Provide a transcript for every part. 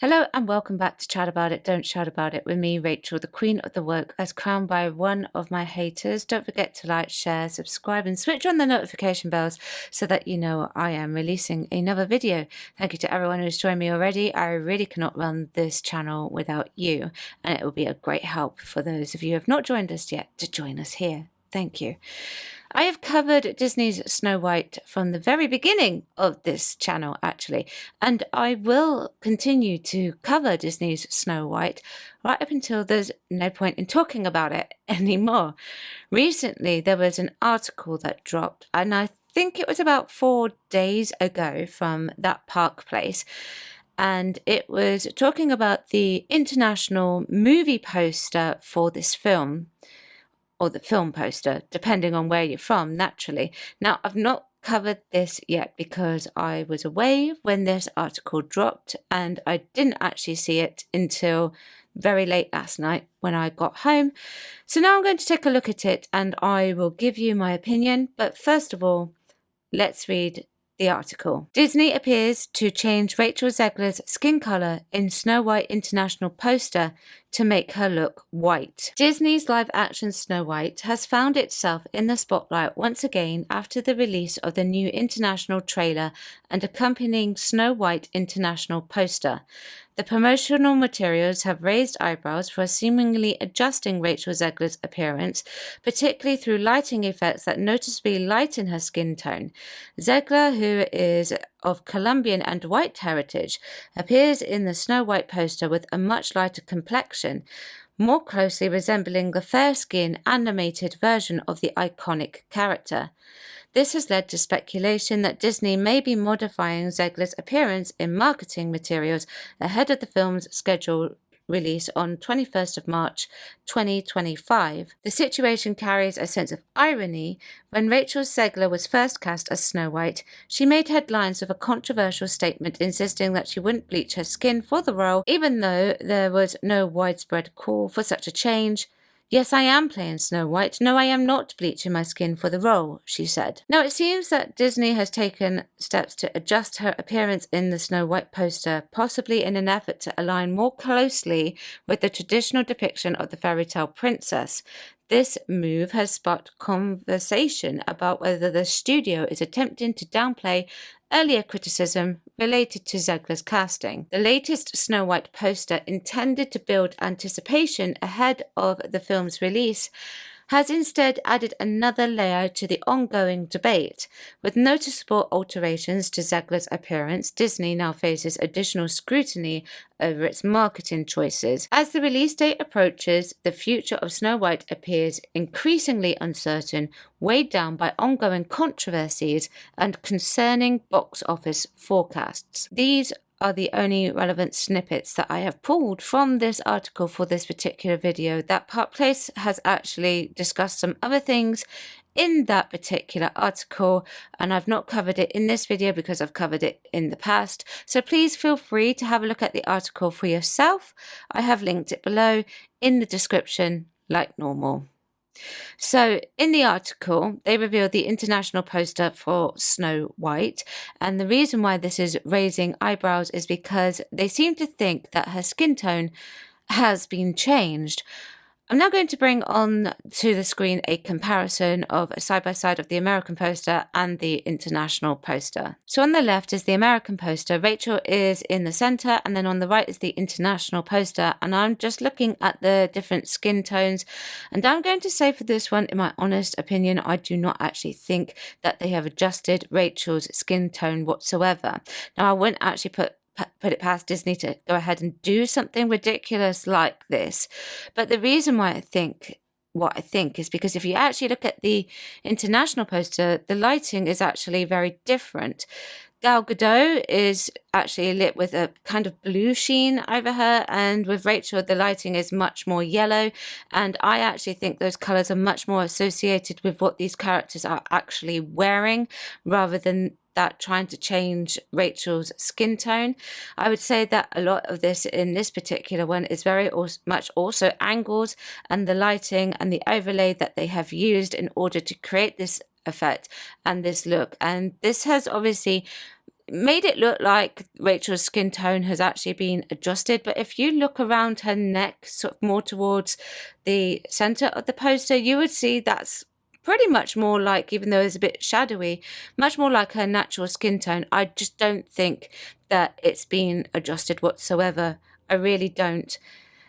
Hello and welcome back to Chat About It, Don't Shout About It with me, Rachel, the queen of the woke, as crowned by one of my haters. Don't forget to like, share, subscribe and switch on the notification bells so that you know I am releasing another video. Thank you to everyone who's joined me already. I really cannot run this channel without you, and it will be a great help for those of you who have not joined us yet to join us here. Thank you. I have covered Disney's Snow White from the very beginning of this channel, actually, and I will continue to cover Disney's Snow White right up until there's no point in talking about it anymore. Recently, there was an article that dropped, and I think it was about 4 days ago from that park place, and it was talking about the international movie poster for this film, or the film poster, depending on where you're from, naturally. Now, I've not covered this yet because I was away when this article dropped and I didn't actually see it until very late last night when I got home. So now I'm going to take a look at it and I will give you my opinion. But first of all, let's read the article. Disney appears to change Rachel Zegler's skin color in Snow White International poster to make her look white. Disney's live-action Snow White has found itself in the spotlight once again after the release of the new international trailer and accompanying Snow White International poster. The promotional materials have raised eyebrows for seemingly adjusting Rachel Zegler's appearance, particularly through lighting effects that noticeably lighten her skin tone. Zegler, who is of Colombian and white heritage, appears in the Snow White poster with a much lighter complexion, more closely resembling the fair-skinned animated version of the iconic character. This has led to speculation that Disney may be modifying Zegler's appearance in marketing materials ahead of the film's scheduled release on 21st of March 2025. The situation carries a sense of irony. When Rachel Zegler was first cast as Snow White, she made headlines with a controversial statement insisting that she wouldn't bleach her skin for the role, even though there was no widespread call for such a change. "Yes, I am playing Snow White. No, I am not bleaching my skin for the role," she said. Now, it seems that Disney has taken steps to adjust her appearance in the Snow White poster, possibly in an effort to align more closely with the traditional depiction of the fairy tale princess. This move has sparked conversation about whether the studio is attempting to downplay earlier criticism related to Zegler's casting. The latest Snow White poster, intended to build anticipation ahead of the film's release, has instead added another layer to the ongoing debate. With noticeable alterations to Zegler's appearance, Disney now faces additional scrutiny over its marketing choices. As the release date approaches, the future of Snow White appears increasingly uncertain, weighed down by ongoing controversies and concerning box office forecasts. These are the only relevant snippets that I have pulled from this article for this particular video. That Park Place has actually discussed some other things in that particular article, and I've not covered it in this video because I've covered it in the past. So please feel free to have a look at the article for yourself. I have linked it below in the description like normal. So in the article, they revealed the international poster for Snow White, and the reason why this is raising eyebrows is because they seem to think that her skin tone has been changed. I'm now going to bring on to the screen a comparison of a side-by-side of the American poster and the international poster. So on the left is the American poster, Rachel is in the center, and then on the right is the international poster, and I'm just looking at the different skin tones, and I'm going to say for this one, in my honest opinion, I do not actually think that they have adjusted Rachel's skin tone whatsoever. Now, I wouldn't actually put it past Disney to go ahead and do something ridiculous like this. But the reason why I think what I think is because if you actually look at the international poster, the lighting is actually very different. Gal Gadot is actually lit with a kind of blue sheen over her, and with Rachel, the lighting is much more yellow, and I actually think those colours are much more associated with what these characters are actually wearing, rather than that trying to change Rachel's skin tone. I would say that a lot of this in this particular one is very much also angles and the lighting and the overlay that they have used in order to create this effect and this look. And this has obviously made it look like Rachel's skin tone has actually been adjusted, but if you look around her neck, sort of more towards the center of the poster, you would see that's pretty much more like, even though it's a bit shadowy, much more like her natural skin tone. I just don't think that it's been adjusted whatsoever. I really don't.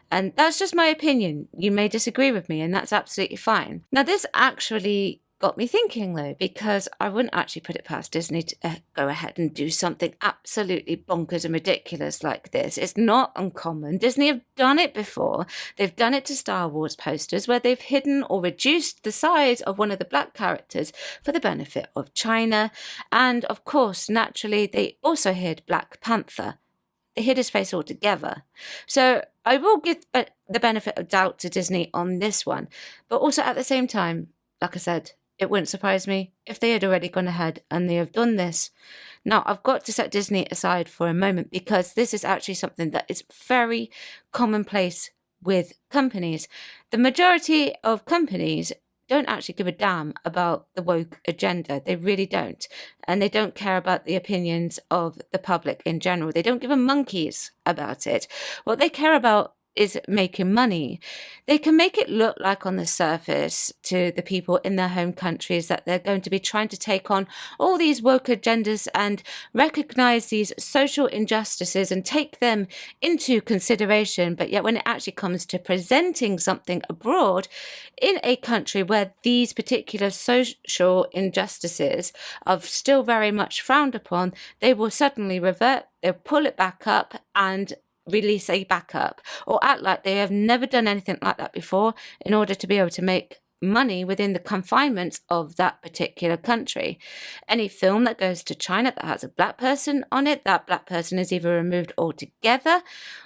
And that's just my opinion. You may disagree with me, and that's absolutely fine. Now, this actually got me thinking, though, because I wouldn't actually put it past Disney to go ahead and do something absolutely bonkers and ridiculous like this. It's not uncommon. Disney have done it before. They've done it to Star Wars posters where they've hidden or reduced the size of one of the black characters for the benefit of China. And of course, naturally, they also hid Black Panther. They hid his face altogether. So I will give the benefit of doubt to Disney on this one. But also at the same time, like I said, it wouldn't surprise me if they had already gone ahead and they have done this. Now, I've got to set Disney aside for a moment because this is actually something that is very commonplace with companies. The majority of companies don't actually give a damn about the woke agenda. They really don't. And they don't care about the opinions of the public in general. They don't give a monkeys about it. What they care about is making money. They can make it look like on the surface to the people in their home countries that they're going to be trying to take on all these woke agendas and recognize these social injustices and take them into consideration. But yet when it actually comes to presenting something abroad in a country where these particular social injustices are still very much frowned upon, they will suddenly revert, they'll pull it back up and release a backup or act like they have never done anything like that before in order to be able to make money within the confinements of that particular country. Any film that goes to China that has a black person on it, that black person is either removed altogether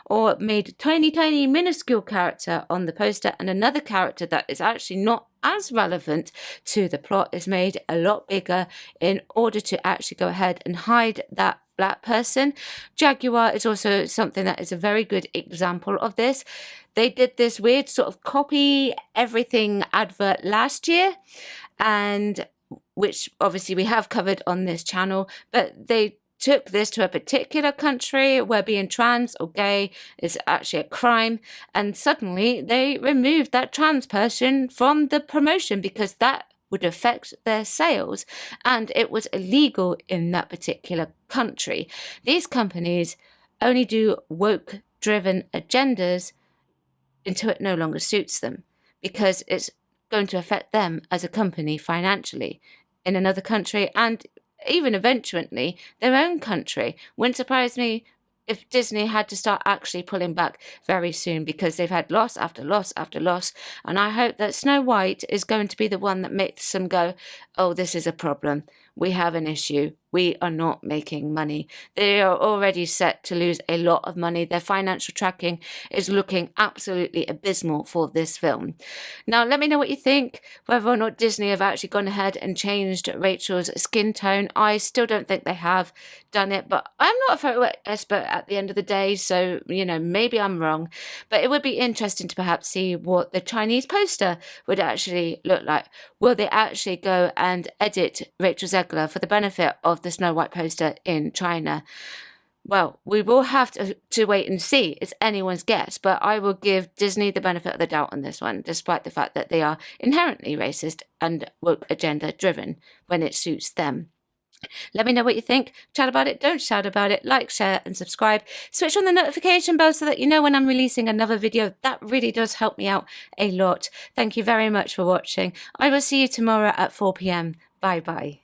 or made a tiny minuscule character on the poster, and another character that is actually not as relevant to the plot is made a lot bigger in order to actually go ahead and hide that black person. Jaguar is also something that is a very good example of this. They did this weird sort of copy everything advert last year, and which obviously we have covered on this channel, but they took this to a particular country where being trans or gay is actually a crime, and suddenly they removed that trans person from the promotion because that would affect their sales, and it was illegal in that particular country. These companies only do woke-driven agendas until it no longer suits them, because it's going to affect them as a company financially in another country and even eventually their own country. Wouldn't surprise me if Disney had to start actually pulling back very soon, because they've had loss after loss after loss. And I hope that Snow White is going to be the one that makes them go, oh, this is a problem. We have an issue. We are not making money. They are already set to lose a lot of money. Their financial tracking is looking absolutely abysmal for this film. Now, let me know what you think, whether or not Disney have actually gone ahead and changed Rachel's skin tone. I still don't think they have done it, but I'm not a photo expert at the end of the day, so, you know, maybe I'm wrong. But it would be interesting to perhaps see what the Chinese poster would actually look like. Will they actually go and edit Rachel Zegler for the benefit of the Snow White poster in China? Well, we will have to wait and see. It's anyone's guess, but I will give Disney the benefit of the doubt on this one, despite the fact that they are inherently racist and woke agenda driven when it suits them. Let me know what you think. Chat about it, don't shout about it. Like, share and subscribe. Switch on the notification bell so that you know when I'm releasing another video. That really does help me out a lot. Thank you very much for watching. I will see you tomorrow at 4 p.m. Bye bye.